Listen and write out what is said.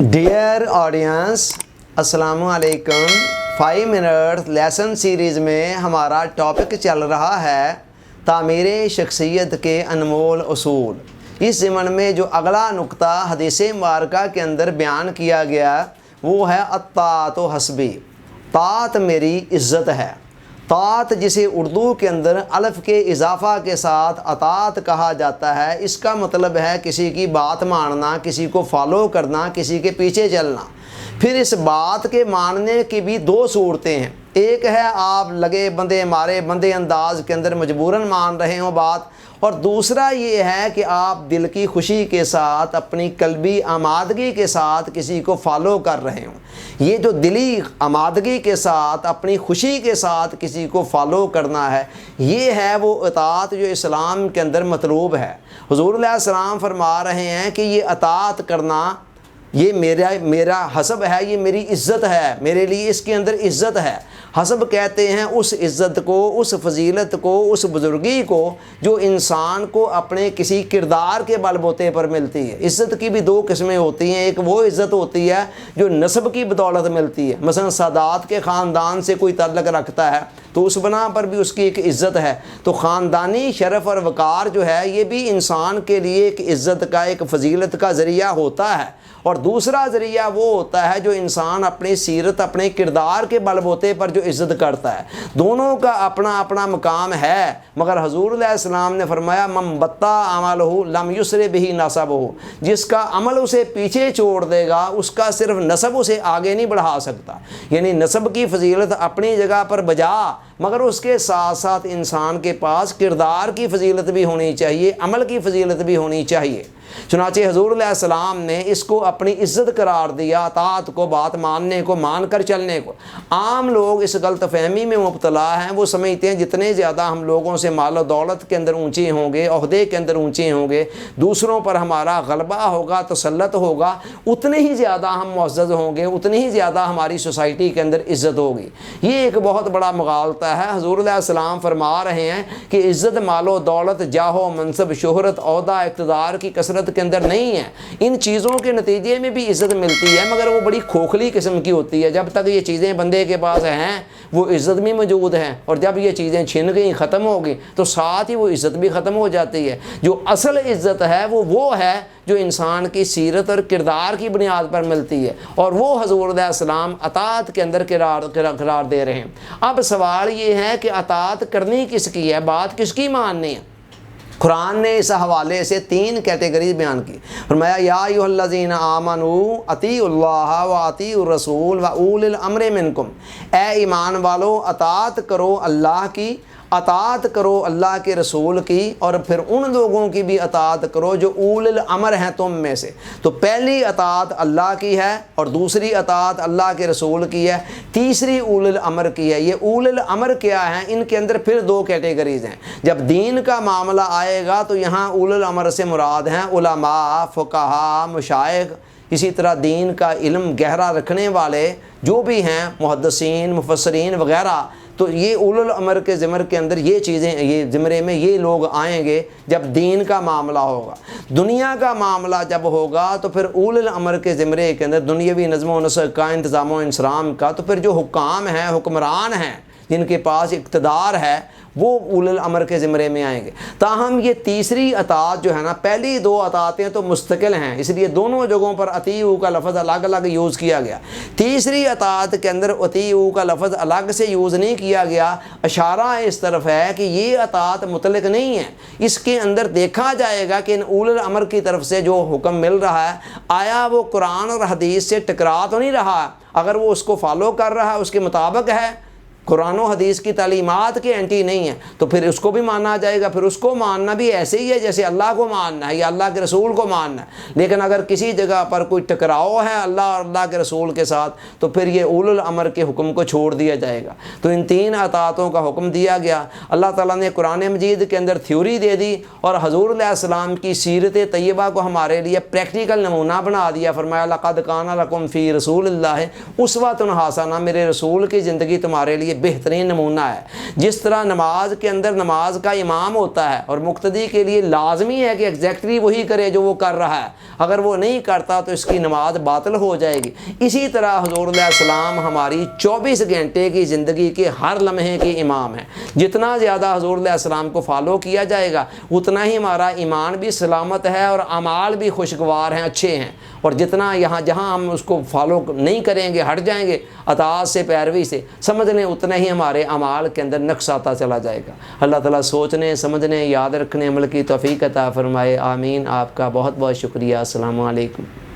Dear audience, अस्सलाम वालेकुम। 5 minute lesson series में हमारा टॉपिक चल रहा है तामीर शख्सियत के अनमोल उसूल। इस ज़मन में जो अगला नुक्ता हदीस मुबारका के अंदर बयान किया गया वो है अत्तात व हस्बी, तात मेरी इज़्ज़त है। तात जिसे उर्दू के अंदर अलफ़ के इजाफ़ा के साथ अतात कहा जाता है, इसका मतलब है किसी की बात मानना, किसी को फॉलो करना, किसी के पीछे चलना। फिर इस बात के मानने की भी दो सूरतें हैं। एक है आप लगे बंदे मारे बंदे अंदाज के अंदर मजबूरन मान रहे हो बात, और दूसरा ये है कि आप दिल की खुशी के साथ अपनी कल्बी आमादगी के साथ किसी को फॉलो कर रहे हो। ये जो दिली आमादगी के साथ अपनी खुशी के साथ किसी को फॉलो करना है, ये है वो अतात जो इस्लाम के अंदर मतलूब है। हुज़ूर अलैहिस्सलाम फरमा रहे हैं कि ये अतात करना ये मेरा हसब है, ये मेरी इज़्ज़त है, मेरे लिए इसके अंदर इज़्ज़त है। हसब कहते हैं उस इज़्ज़त को, उस फजीलत को, उस बुज़ुर्गी को जो इंसान को अपने किसी किरदार के बलबूते पर मिलती है। इज़्ज़त की भी दो किस्में होती हैं। एक वो इज़्ज़त होती है जो नस्ब की बदौलत मिलती है, मसलन सादात के ख़ानदान से कोई ताल्लुक़ रखता है तो उस बना पर भी उसकी एक इज़्ज़त है। तो ख़ानदानी शरफ़ और वक़ार जो है ये भी इंसान के लिए एक इज़्ज़त का, एक फजीलत का ज़रिया होता है। और दूसरा ज़रिया वो होता है जो इंसान अपनी सीरत, अपने किरदार के बलबूते पर जो इज़्ज़त करता है। दोनों का अपना अपना मकाम है, मगर हज़ूर अलैहिस्सलाम ने फरमाया मम बत्ता अमलहु लम युसरे बिही नसबहु, जिसका अमल उसे पीछे छोड़ देगा उसका सिर्फ नसब उसे आगे नहीं बढ़ा सकता। यानी नसब की फजीलत अपनी जगह पर बजा, मगर उसके साथ साथ इंसान के पास किरदार की फजीलत भी होनी चाहिए, अमल की फजीलत भी होनी चाहिए। चुनाचे हज़ूर अलैहिस्सलाम ने इसको अपनी इज़्ज़त करार दिया, अतात को, बात मानने को, मान कर चलने को। आम लोग इस गलत फहमी में मुब्तला हैं, वो समझते हैं जितने ज़्यादा हम लोगों से माल और दौलत के अंदर ऊँचे होंगे, ओहदे के अंदर ऊँचे होंगे, दूसरों पर हमारा गलबा होगा, तसल्लत होगा, उतने ही ज़्यादा हम मुअज़्ज़ज़ होंगे, उतनी ही ज़्यादा हमारी सोसाइटी के अंदर इज़्ज़त होगी। ये एक बहुत बड़ा मुगालता है। हज़ूर अलैहिस्सलाम फरमा रहे हैं कि इज़्ज़त मालो दौलत, जाहो, मनसब, शोहरत, ओहदा, इक़्तिदार की कसरत के अंदर नहीं है। इन चीज़ों के नतीजे में भी इज़्ज़त मिलती है, मगर वो बड़ी खोखली किस्म की होती है। जब तक ये चीज़ें बंदे के पास हैं वो इज़्ज़त भी मौजूद है, और जब ये चीज़ें छिन गई, ख़त्म हो गई, तो साथ ही वो इज़्ज़त भी ख़त्म हो जाती है। जो असल इज़्ज़त है वो है जो इंसान की सीरत और किरदार की बुनियाद पर मिलती है, और वो हज़ूर अलैहिस्सलाम अतात के अंदर करार दे रहे हैं। अब सवाल ये है कि अतात करनी किसकी है, बात किसकी माननी है। कुरान ने इस हवाले से 3 कैटेगरी बयान की। फरमाया या अय्युहल्लज़ीना आमनू अतीउल्लाह व अतीउर रसूल व उलिल अम्रि मिनकुम, ए ईमान वालो अतात करो अल्लाह की, अतात करो अल्लाह के रसूल की, और फिर उन लोगों की भी अतात करो जो उलिल अमर हैं तुम में से। तो पहली अतात अल्लाह की है, और दूसरी अतात अल्लाह के रसूल की है, तीसरी उलिल अमर की है। ये उलिल अमर क्या है, इनके अंदर फिर 2 कैटेगरीज़ हैं। जब दीन का मामला आएगा तो यहाँ उलिल अमर से मुराद हैं उलमा, फुक़हा, मशाइख, इसी तरह दीन का इल्म गहरा रखने वाले जो भी हैं, मुहद्दिसीन, मुफस्सिरीन वग़ैरह। तो ये उलुल अमर के ज़िमर के अंदर ये चीज़ें, ये ज़िमरे में ये लोग आएंगे जब दीन का मामला होगा। दुनिया का मामला जब होगा तो फिर उलुल अमर के ज़िमरे के अंदर दुनियावी नज़्म व नस्क़ का, इंतज़ाम व इंसराम का, तो फिर जो हुक्काम हैं, हुक्मरान हैं, जिनके पास इक़्तिदार है, वो उलुल अमर के ज़िमरे में आएंगे। ताहम ये तीसरी अतात जो है ना, पहली 2 अतातें तो मुस्तकिल हैं, इसलिए दोनों जगहों पर अतीऊ का लफ्ज़ अलग अलग यूज़ किया गया। तीसरी अतात के अंदर अतीऊ का लफ्ज़ अलग से यूज़ नहीं किया गया। इशारा इस तरफ है कि ये अतात मुतलक नहीं है। इसके अंदर देखा जाएगा कि इन उलुल अमर की तरफ से जो हुक्म मिल रहा है, आया वो कुरान और हदीस से टकरा तो नहीं रहा। अगर वो उसको फॉलो कर रहा है, उसके मुताबिक है, कुरान और हदीस की तालीमात के एंटी नहीं है, तो फिर उसको भी मानना जाएगा। फिर उसको मानना भी ऐसे ही है जैसे अल्लाह को मानना है या अल्लाह के रसूल को मानना है। लेकिन अगर किसी जगह पर कोई टकराव है अल्लाह और अल्लाह के रसूल के साथ, तो फिर ये उलुल अमर के हुक्म को छोड़ दिया जाएगा। तो इन 3 अतातों का हुक्म दिया गया। अल्लाह ताला ने कुरान मजीद के अंदर थ्योरी दे दी, और हज़ूर अलैहिस्सलाम की सीरत तैयबा को हमारे लिए प्रैक्टिकल नमूना बना दिया। फरमाया लक़द काना लकुम फ़ी रसूलिल्लाहि उस्वतुन हसना, मेरे रसूल की ज़िंदगी तुम्हारे लिए یہ بہترین نمونہ ہے۔ جس طرح نماز کے اندر نماز کا امام ہوتا ہے اور مقتدی کے لیے لازمی ہے کہ ایگزیکٹلی وہی کرے جو وہ کر رہا ہے، اگر وہ نہیں کرتا تو اس کی نماز باطل ہو جائے گی، اسی طرح حضور علیہ السلام ہماری 24 گھنٹے کی زندگی کے ہر لمحے کے امام ہیں۔ جتنا زیادہ حضور علیہ السلام کو فالو کیا جائے گا اتنا ہی ہمارا ایمان بھی سلامت ہے اور اعمال بھی خوشگوار ہیں، اچھے ہیں، اور جتنا جہاں ہم اس کو فالو نہیں کریں گے، ہٹ جائیں گے اطاعت سے، پیروی سے، سمجھ لیں اتنا ہی ہمارے اعمال کے اندر نقص آتا چلا جائے گا۔ اللہ تعالیٰ سوچنے، سمجھنے، یاد رکھنے، عمل کی توفیق عطا فرمائے، آمین۔ آپ کا بہت بہت شکریہ۔ السلام علیکم۔